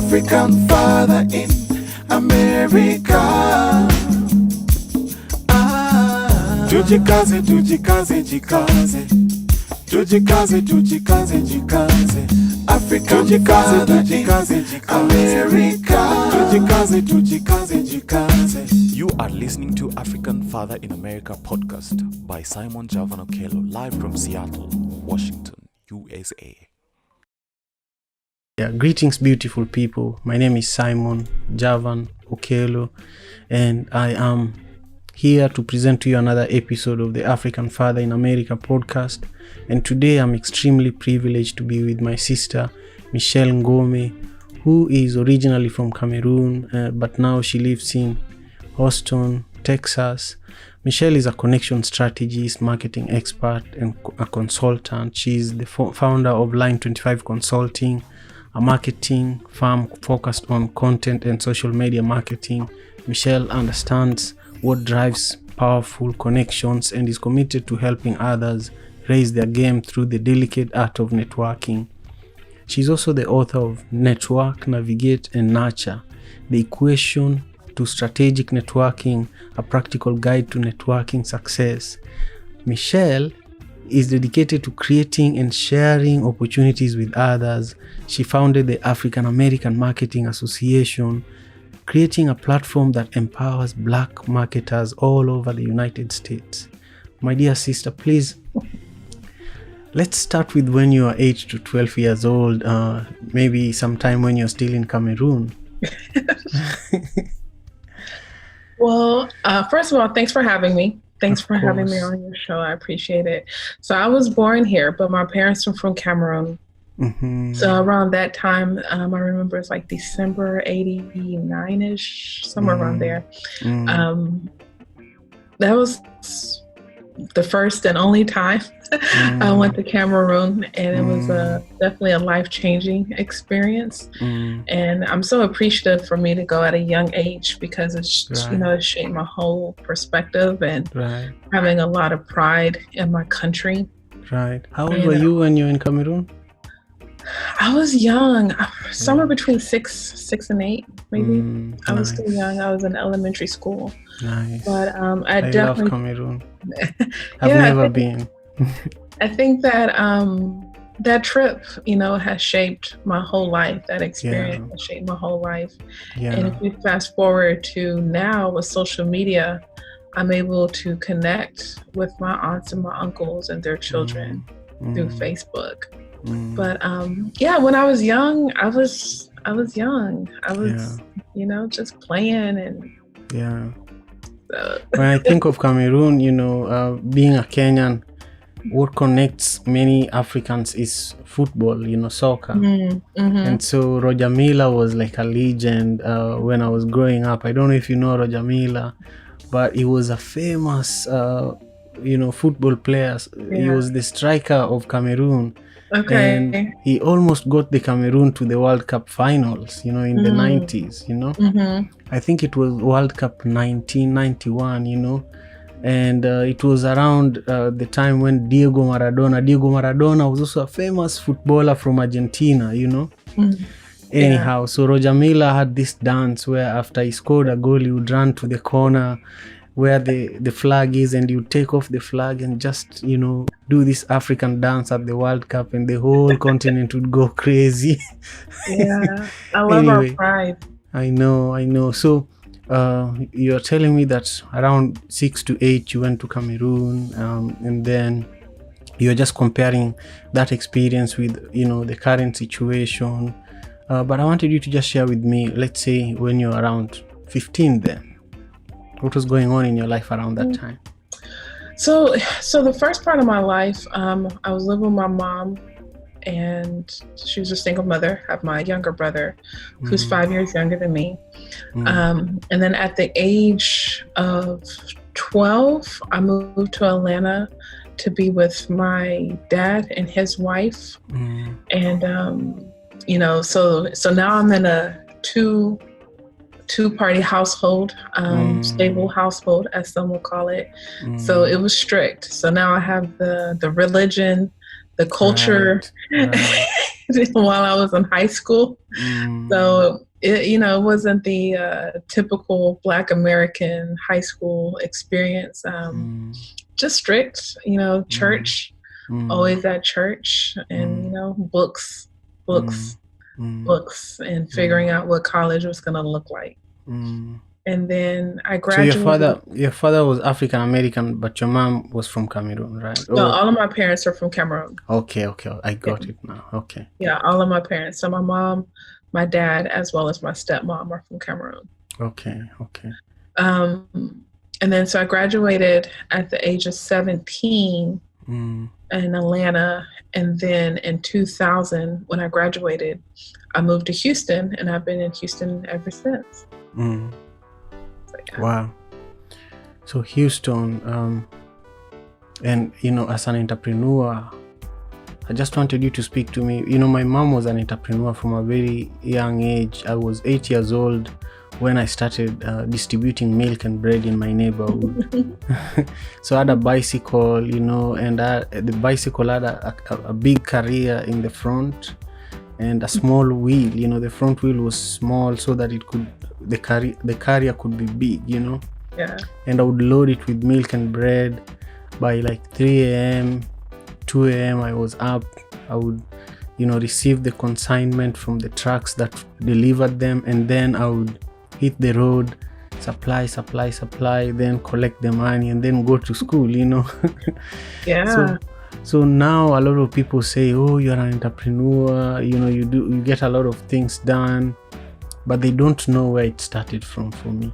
African father in America. Tujikaze, tujikaze, jikaze. Tujikaze, tujikaze, jikaze. African father in America. Tujikaze, tujikaze, jikaze. You are listening to African Father in America podcast by Simon Javan Okello, live from Seattle, Washington, USA. Yeah, greetings, beautiful people. My name is Simon Javan Okello, and I am here to present to you another episode of the African Father in America podcast. And today I'm extremely privileged to be with my sister, Michelle Ngome, who is originally from Cameroon, but now she lives in Houston, Texas. Michelle is a connection strategist, marketing expert, and a consultant. She is the founder of Line 25 Consulting, a marketing firm focused on content and social media marketing. Michelle understands what drives powerful connections and is committed to helping others raise their game through the delicate art of networking. She's also the author of Network, Navigate, and Nurture, the equation to strategic networking, a practical guide to networking success. Michelle is dedicated to creating and sharing opportunities with others. She founded the African American Marketing Association, creating a platform that empowers Black marketers all over the United States. My dear sister, please, let's start with when you are 8 to 12 years old, maybe sometime when you're still in Cameroon. Well, first of all, thanks for having me. Thanks for having me on your show. I appreciate it. So I was born here, but my parents are from Cameroon. Mm-hmm. So around that time, I remember it's like December 89-ish, somewhere around there. That was the first and only time I went to Cameroon, and it was definitely a life-changing experience. And I'm so appreciative for me to go at a young age because it's it shaped my whole perspective and having a lot of pride in my country. Right. How old were you when you were in Cameroon? I was young, somewhere between six and 8, maybe. I was still young. I was in elementary school. Nice. But I definitely love Cameroon. I've never been. I think that that trip, has shaped my whole life. That experience has shaped my whole life. Yeah. And if we fast forward to now with social media, I'm able to connect with my aunts and my uncles and their children through Facebook. But when I was young, I was young. I was, just playing and. When I think of Cameroon, being a Kenyan, what connects many Africans is football, soccer. And so Roger Milla was like a legend when I was growing up. I don't know if you know Roger Milla, but he was a famous, football player. He was the striker of Cameroon. Okay. And he almost got the Cameroon to the World Cup finals, in the 90s, I think it was World Cup 1991, and it was around the time when Diego Maradona was also a famous footballer from Argentina, Anyhow, so Roger Milla had this dance where after he scored a goal, he would run to the corner where the flag is, and you take off the flag and just, do this African dance at the World Cup, and the whole continent would go crazy. Yeah, I love our pride. I know. So you're telling me that around 6 to 8 you went to Cameroon, and then you're just comparing that experience with, the current situation. But I wanted you to just share with me, let's say when you're around 15 then. What was going on in your life around that time? So the first part of my life, I was living with my mom, and she was a single mother. I have my younger brother, who's 5 years younger than me. And then at the age of 12, I moved to Atlanta to be with my dad and his wife. And, so now I'm in a two-party household, stable household, as some will call it. So it was strict. So now I have the religion, the culture, while I was in high school. So it wasn't the typical Black American high school experience. Just strict, church, always at church, and books, and figuring out what college was going to look like. And then I graduated. So your father was African American, but your mom was from Cameroon, right? No, all of my parents are from Cameroon. Okay, I got it now. Okay. Yeah, all of my parents. So my mom, my dad, as well as my stepmom are from Cameroon. Okay. And then so I graduated at the age of 17 in Atlanta. And then in 2000, when I graduated, I moved to Houston, and I've been in Houston ever since. Wow. So Houston, and as an entrepreneur, I just wanted you to speak to me. My mom was an entrepreneur from a very young age. I was 8 years old when I started distributing milk and bread in my neighborhood. So I had a bicycle, and the bicycle had a big carrier in the front and a small wheel. The front wheel was small so that the carrier could be big, Yeah. And I would load it with milk and bread. By like 3 a.m., 2 a.m. I was up. I would, receive the consignment from the trucks that delivered them, and then I would hit the road, supply, then collect the money, and then go to school, Yeah. So now a lot of people say, oh, you're an entrepreneur, you get a lot of things done, but they don't know where it started from for me,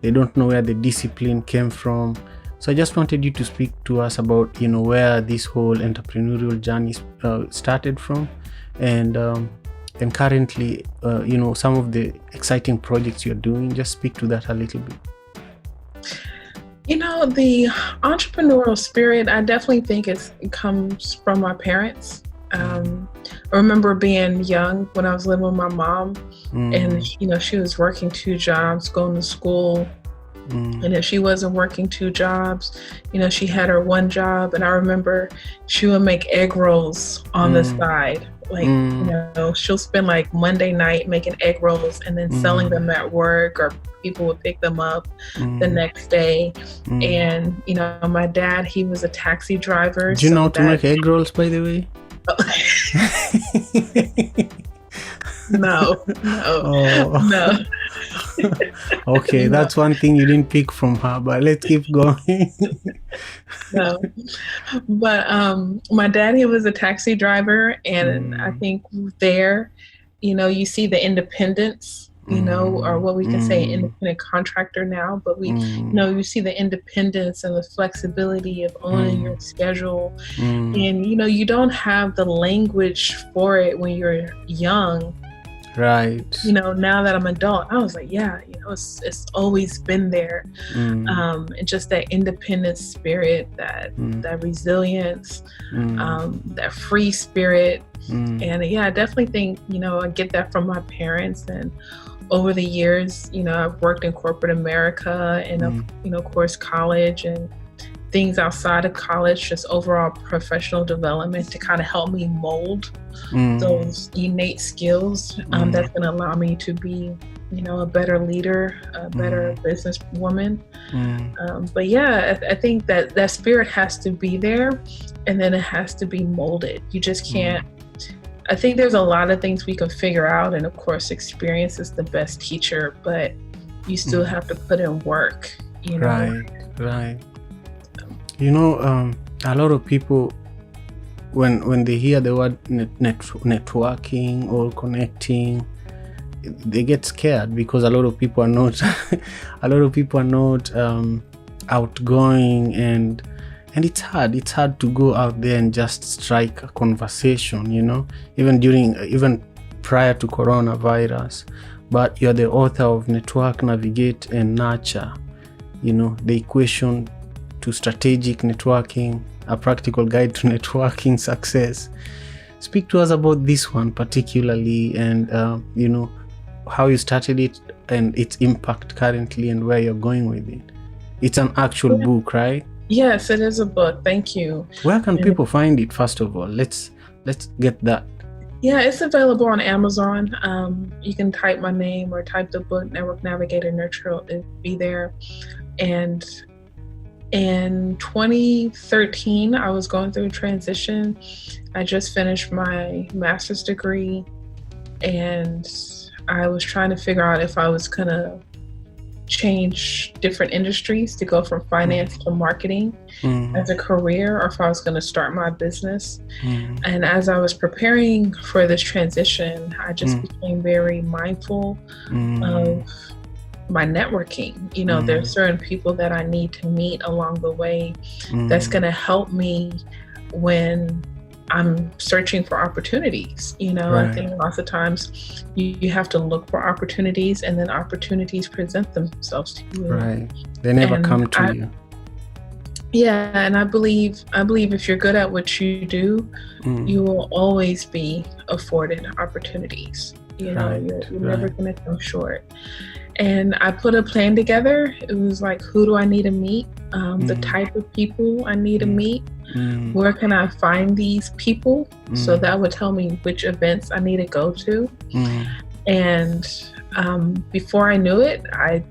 They don't know where the discipline came from. So I just wanted you to speak to us about, where this whole entrepreneurial journey started from, and currently, some of the exciting projects you're doing. Just speak to that a little bit. The entrepreneurial spirit, I definitely think it comes from my parents. I remember being young when I was living with my mom, and she was working 2 jobs, going to school. And if she wasn't working 2 jobs, she had her 1 job. And I remember she would make egg rolls on the side. Like, she'll spend like Monday night making egg rolls and then selling them at work, or people would pick them up the next day. And, my dad, he was a taxi driver. Do you know how to make egg rolls, by the way? No. Okay, that's one thing you didn't pick from her, but let's keep going. No, but my dad, he was a taxi driver, and I think there, you see the independence, or what we can say independent contractor now, but you see the independence and the flexibility of owning your schedule, and you don't have the language for it when you're young. Right. Now that I'm adult, I was like, yeah, it's always been there. And just that independent spirit, that resilience, that free spirit. And yeah, I definitely think, I get that from my parents. And over the years, I've worked in corporate America and, of course, college and things outside of college, just overall professional development to kind of help me mold those innate skills that's going to allow me to be, a better leader, a better businesswoman. But yeah, I think that spirit has to be there, and then it has to be molded. You just can't. I think there's a lot of things we can figure out, and of course, experience is the best teacher, but you still have to put in work. Right. A lot of people, when they hear the word networking or connecting, they get scared because a lot of people are not outgoing, and it's hard to go out there and just strike a conversation, even prior to coronavirus. But you're the author of Network, Navigate and Nurture, the equation to strategic networking, a practical guide to networking success. Speak to us about this one particularly, and how you started it and its impact currently and where you're going with it. It's an actual book, right? Yes, it is a book. Thank you. Where can people find it, first of all? Let's get that. Yeah, it's available on Amazon. You can type my name or type the book Network Navigator Nurture. It'll be there. And in 2013, I was going through a transition. I just finished my master's degree, and I was trying to figure out if I was going to change different industries to go from finance to marketing as a career, or if I was going to start my business. And as I was preparing for this transition, I just became very mindful of my networking. You know, there's certain people that I need to meet along the way that's going to help me when I'm searching for opportunities. You know, I think lots of times you have to look for opportunities, and then opportunities present themselves to you. Right. They never come to you. Yeah, and I believe if you're good at what you do, you will always be afforded opportunities. You know, you're never going to come short. And I put a plan together. It was like, who do I need to meet? The type of people I need to meet. Where can I find these people? So that would tell me which events I need to go to. And before I knew it, I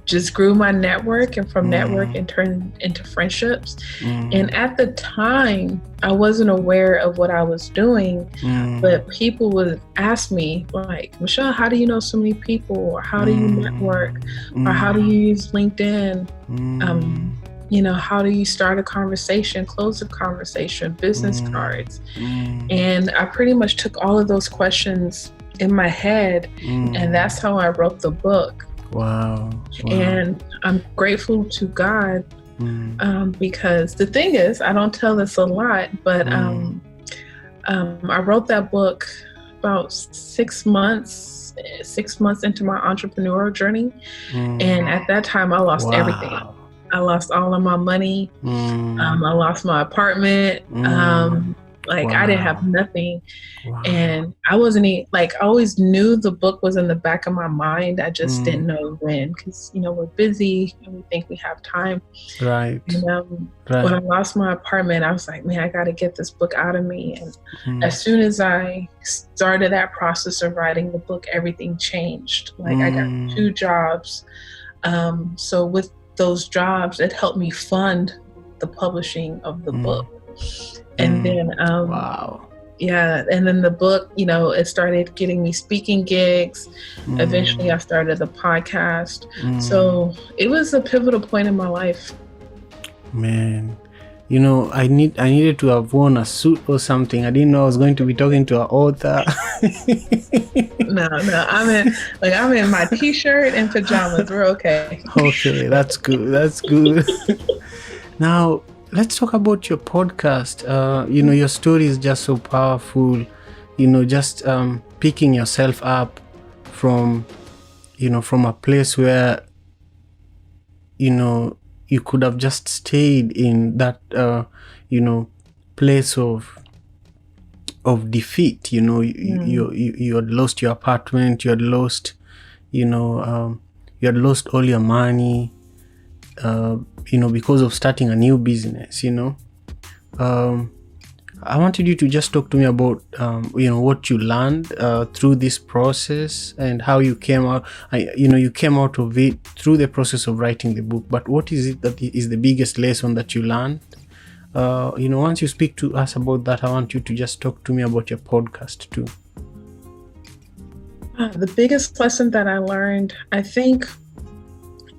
just grew my network, and from network it turned into friendships. And at the time, I wasn't aware of what I was doing, but people would ask me like, Michelle, how do you know so many people? Or how do you network? Or how do you use LinkedIn? You know, how do you start a conversation, close a conversation, business cards? And I pretty much took all of those questions in my head, and that's how I wrote the book. Wow. And I'm grateful to God because the thing is, I don't tell this a lot, but I wrote that book about 6 months into my entrepreneurial journey. And at that time, I lost everything. I lost all of my money. I lost my apartment. I didn't have nothing. And I wasn't I always knew the book was in the back of my mind. I just didn't know when, because, you know, we're busy and we think we have time. Right. You know, when I lost my apartment, I was like, man, I got to get this book out of me. And as soon as I started that process of writing the book, everything changed. Like I got 2 jobs. So with those jobs, it helped me fund the publishing of the book. And then, and then the book, you know, it started getting me speaking gigs. Eventually I started the podcast. So it was a pivotal point in my life. Man, you know, I needed to have worn a suit or something. I didn't know I was going to be talking to an author. No, I'm in my t-shirt and pajamas. We're okay. Okay, that's good. Now, let's talk about your podcast. You know, your story is just so powerful. You know, just picking yourself up from a place where, you know, you could have just stayed in that, place of defeat. You know, you had lost your apartment. You had lost, you had lost all your money. Because of starting a new business, you know. I wanted you to just talk to me about, what you learned through this process and how you came out. You came out of it through the process of writing the book. But what is it that is the biggest lesson that you learned? Once you speak to us about that, I want you to just talk to me about your podcast too. The biggest lesson that I learned, I think,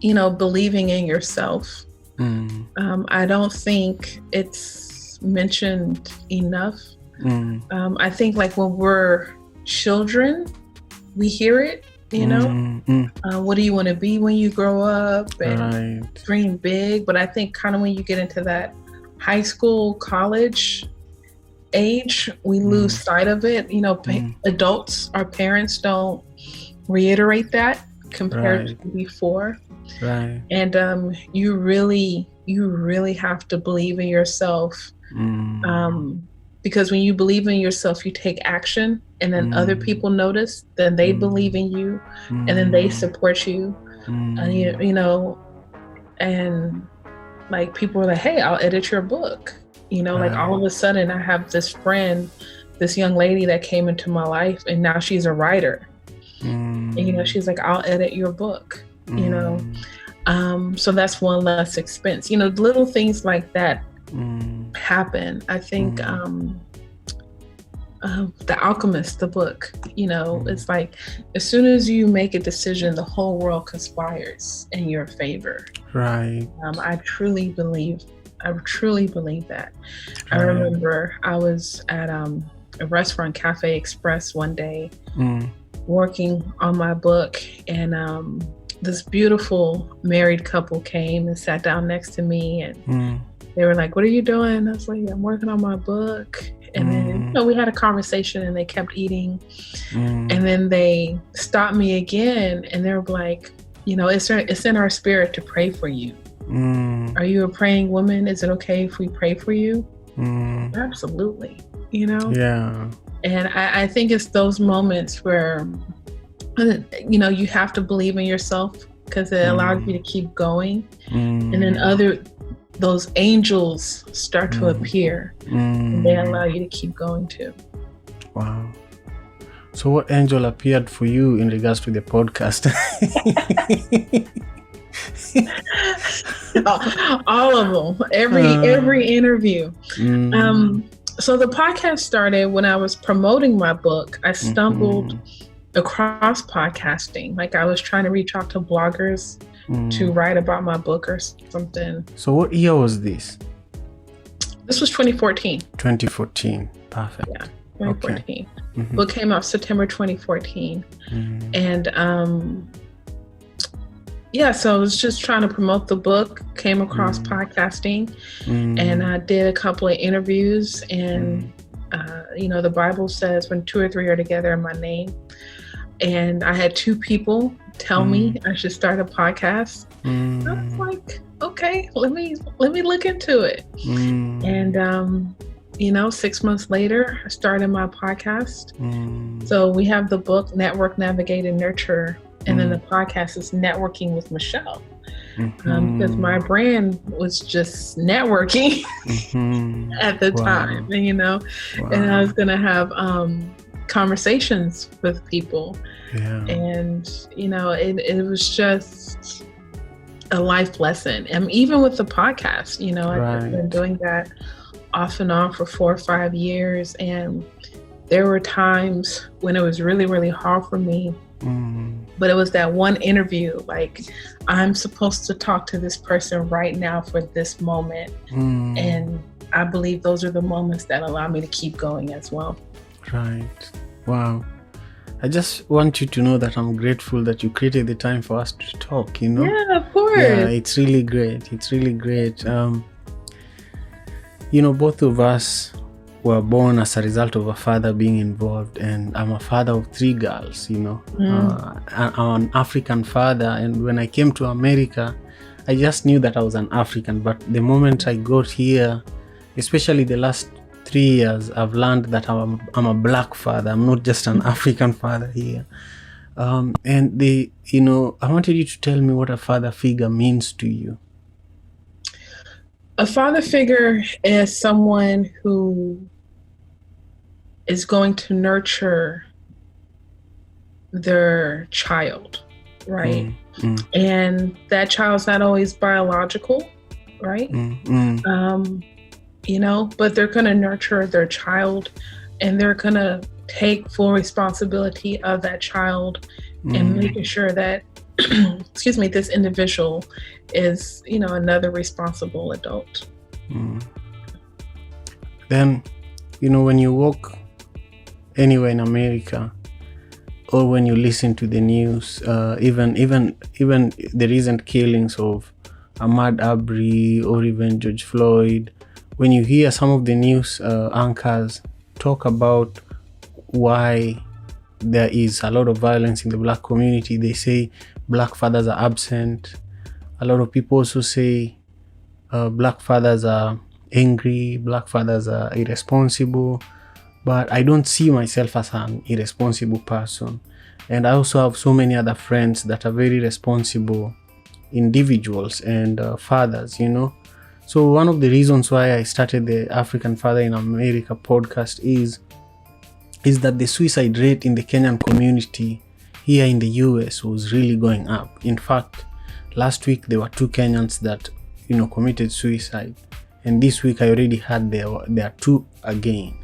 believing in yourself. I don't think it's mentioned enough. I think like when we're children, we hear it, what do you want to be when you grow up, and dream big. But I think kind of when you get into that high school, college age, we lose sight of it. Adults, our parents don't reiterate that compared to before. Right. And you really have to believe in yourself. Because when you believe in yourself, you take action, and then other people notice, then they believe in you, and then they support you. And like people are like, hey, I'll edit your book. Like all of a sudden I have this friend this young lady that came into my life, and now she's a writer. And, you know, she's like, I'll edit your book, you know. So that's one less expense. You know, little things like that happen. I think The Alchemist, the book, you know, it's like as soon as you make a decision, the whole world conspires in your favor. Right. I truly believe that. Right. I remember I was at a restaurant, Cafe Express, one day working on my book, and this beautiful married couple came and sat down next to me, and they were like, "What are you doing?" I was like, "I'm working on my book." And then, you know, we had a conversation, and they kept eating. And then they stopped me again, and they were like, "You know, it's in our spirit to pray for you. Are you a praying woman? Is it okay if we pray for you?" Absolutely. You know? Yeah. And I think it's those moments where, you know, you have to believe in yourself, because it allows you to keep going. And then those angels start to appear, and they allow you to keep going too. Wow. So what angel appeared for you in regards to the podcast? All of them, every interview. So the podcast started when I was promoting my book. I stumbled across podcasting. Like, I was trying to reach out to bloggers to write about my book or something. So what year was this? This was 2014. 2014. Perfect. Yeah, 2014. Okay. Book came out September 2014. And yeah, so I was just trying to promote the book, came across podcasting, and I did a couple of interviews. And you know, the Bible says when 2 or 3 are together in my name. And I had 2 people tell me I should start a podcast. I was like, okay, let me look into it. And you know, 6 months later, I started my podcast. So we have the book Network, Navigate, and Nurture, and then the podcast is Networking with Michelle. Because my brand was just networking at the time, and, you know, and I was gonna have conversations with people. And, you know, it was just a life lesson. And even with the podcast, you know, I've been doing that off and on for 4 or 5 years. And there were times when it was really, really hard for me. But it was that one interview, like, I'm supposed to talk to this person right now for this moment. And I believe those are the moments that allow me to keep going as well. Right. Wow. I just want you to know that I'm grateful that you created the time for us to talk, you know? Yeah, of course. Yeah, it's really great. It's really great. You know, both of us were born as a result of a father being involved, and I'm a father of 3 girls, you know. I'm an African father, and when I came to America, I just knew that I was an African. But the moment I got here, especially the last 3 years, I've learned that I'm a black father. I'm not just an African father here. And you know, I wanted you to tell me what a father figure means to you. A father figure is someone who is going to nurture their child, right? And that child's not always biological, right? You know, but they're going to nurture their child, and they're going to take full responsibility of that child and making sure that, excuse me, this individual is, you know, another responsible adult. Then, you know, when you walk anywhere in America, or when you listen to the news, even the recent killings of Ahmaud Arbery or even George Floyd, when you hear some of the news anchors talk about why there is a lot of violence in the black community, they say black fathers are absent. A lot of people also say black fathers are angry, black fathers are irresponsible. But I don't see myself as an irresponsible person. And I also have so many other friends that are very responsible individuals and fathers, you know. So one of the reasons why I started the African Father in America podcast is is that the suicide rate in the Kenyan community here in the US was really going up. In fact, last week there were 2 Kenyans that, committed suicide. And this week I already had there are 2 again,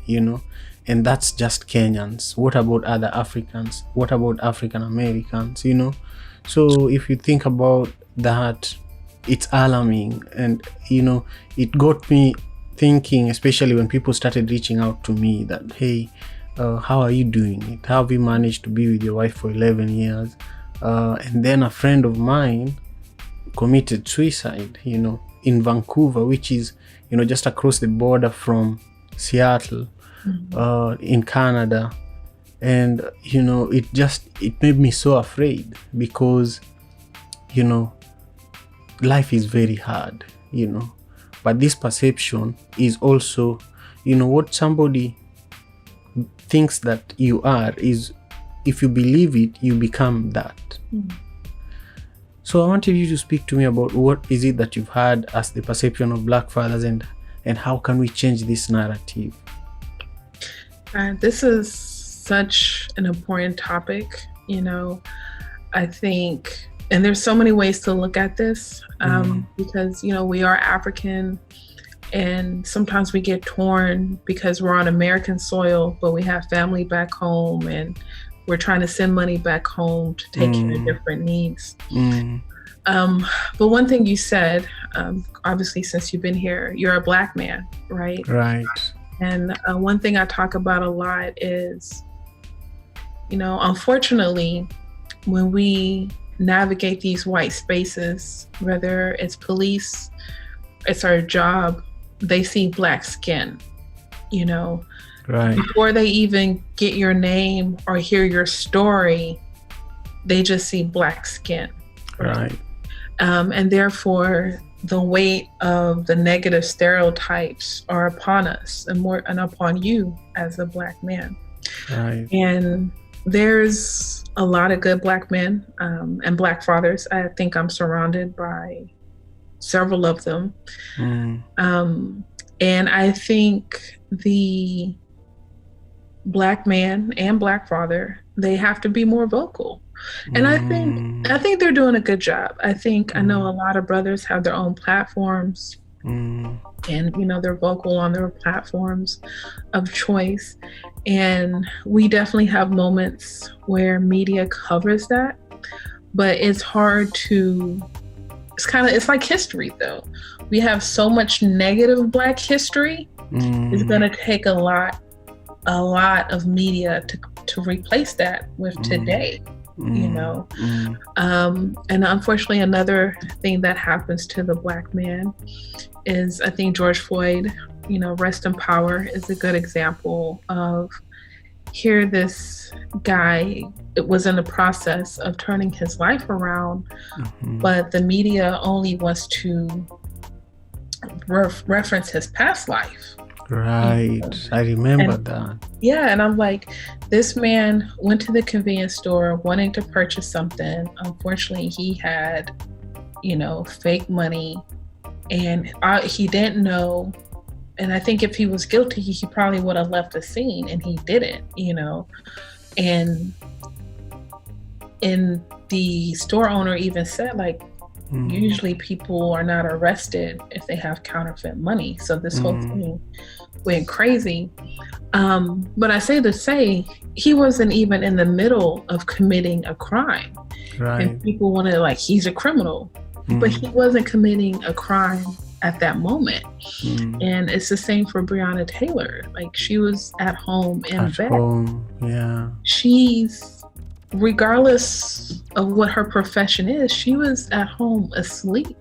and that's just Kenyans. What about other Africans? What about African Americans, So if you think about that, it's alarming. And, it got me thinking, especially when people started reaching out to me that, hey, how are you doing it? How have you managed to be with your wife for 11 years? And then a friend of mine committed suicide, in Vancouver, which is, just across the border from Seattle, in Canada. And, it made me so afraid because, life is very hard, but this perception is also, what somebody thinks that you are is, if you believe it, you become that. So I wanted you to speak to me about what is it that you've had as the perception of Black fathers, and how can we change this narrative? This is such an important topic, I think, and there's so many ways to look at this, because, we are African, and sometimes we get torn because we're on American soil, but we have family back home and we're trying to send money back home to take care of different needs. But one thing you said, obviously, since you've been here, you're a Black man, right? Right. And one thing I talk about a lot is, unfortunately, when we navigate these white spaces, whether it's police, it's our job, they see Black skin, Right. Before they even get your name or hear your story, they just see Black skin. Right. And therefore, the weight of the negative stereotypes are upon us and upon you as a Black man. Right. And there's a lot of good Black men and Black fathers. I think I'm surrounded by several of them. And I think the Black man and Black father, they have to be more vocal. And I think they're doing a good job. I know a lot of brothers have their own platforms, and they're vocal on their platforms of choice. And we definitely have moments where media covers that, but it's hard to. It's like history, though. We have so much negative Black history. It's going to take a lot of media to replace that with today. And unfortunately, another thing that happens to the Black man is, I think George Floyd, rest in power, is a good example of, here this guy, it was in the process of turning his life around, but the media only wants to reference his past life. Right. I remember that. Yeah. And I'm like, this man went to the convenience store wanting to purchase something. Unfortunately, he had, fake money, and he didn't know. And I think if he was guilty, he probably would have left the scene, and he didn't, And the store owner even said, like, usually people are not arrested if they have counterfeit money. So this whole thing went crazy. But I say to say, he wasn't even in the middle of committing a crime. Right. And people wanted, like, he's a criminal. But he wasn't committing a crime at that moment. And it's the same for Breonna Taylor. Like, she was at home in bed. Yeah. She's, regardless of what her profession is, she was at home asleep.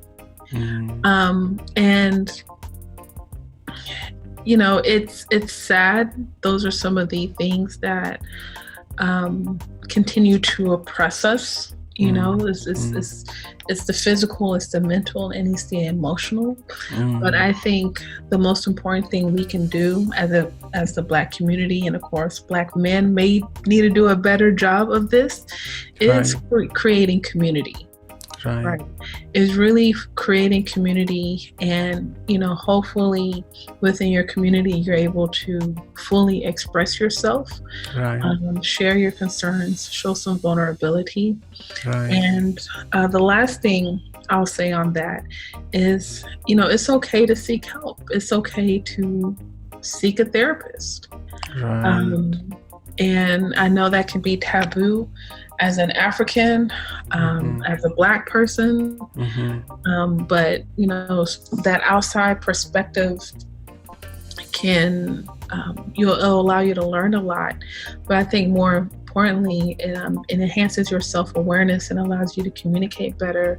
And it's sad. Those are some of the things that continue to oppress us. It's the physical, it's the mental, and it's the emotional. But I think the most important thing we can do as the Black community, and of course Black men may need to do a better job of this, is creating community. right, is really creating community, and hopefully within your community you're able to fully express yourself, share your concerns, show some vulnerability, and the last thing I'll say on that is, it's okay to seek help. It's okay to seek a therapist. And I know that can be taboo as an African, as a Black person, but that outside perspective can it'll allow you to learn a lot. But I think more importantly, it enhances your self-awareness and allows you to communicate better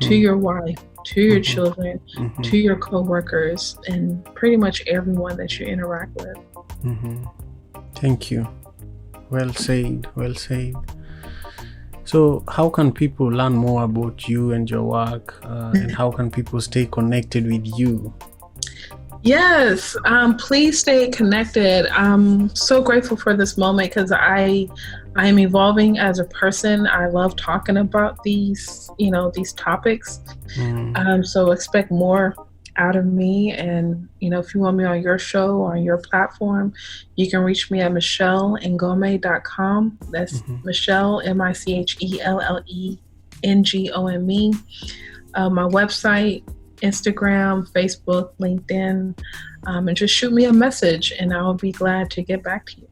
to your wife, to your children, to your co-workers, and pretty much everyone that you interact with. Thank you. Well said. So how can people learn more about you and your work, and how can people stay connected with you? Yes, please stay connected. I'm so grateful for this moment because I am evolving as a person. I love talking about these topics. So expect more out of me. And, if you want me on your show or on your platform, you can reach me at michellengome.com. That's Michelle, MICHELLENGOME. My website, Instagram, Facebook, LinkedIn, and just shoot me a message and I'll be glad to get back to you.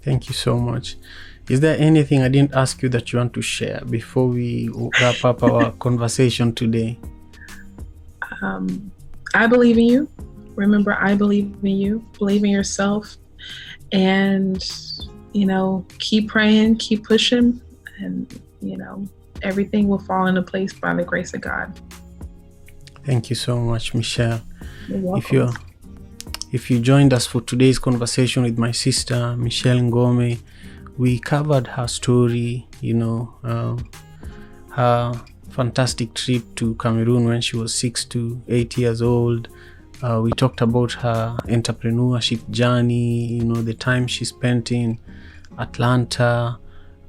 Thank you so much. Is there anything I didn't ask you that you want to share before we wrap up our conversation today? I believe in you. Remember, I believe in you. Believe in yourself. And, keep praying, keep pushing, and, everything will fall into place by the grace of God. Thank you so much, Michelle. You're welcome. If you joined us for today's conversation with my sister, Michelle Ngome, we covered her story, her fantastic trip to Cameroon when she was 6 to 8 years old. We talked about her entrepreneurship journey, the time she spent in Atlanta.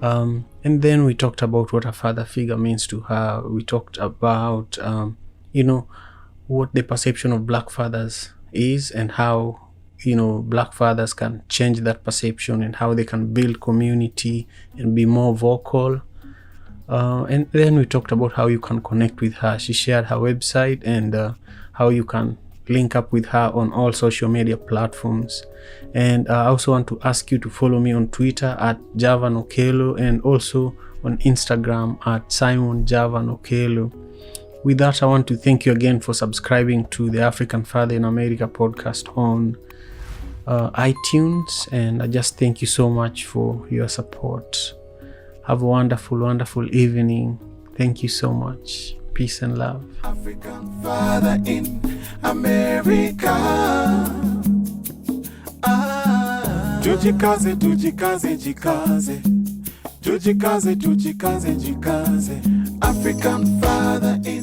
And then we talked about what a father figure means to her. We talked about, what the perception of Black fathers is and how, Black fathers can change that perception and how they can build community and be more vocal. And then we talked about how you can connect with her. She shared her website and how you can link up with her on all social media platforms. And I also want to ask you to follow me on Twitter at Javan Okelo and also on Instagram at Simon Javan Okelo. With that, I want to thank you again for subscribing to the African Father in America podcast on iTunes. And I just thank you so much for your support. Have a wonderful, wonderful evening. Thank you so much. Peace and love. African Father in America. Tujikaze, tujikaze, jikaze. Tujikaze, tujikaze, jikaze. African Father in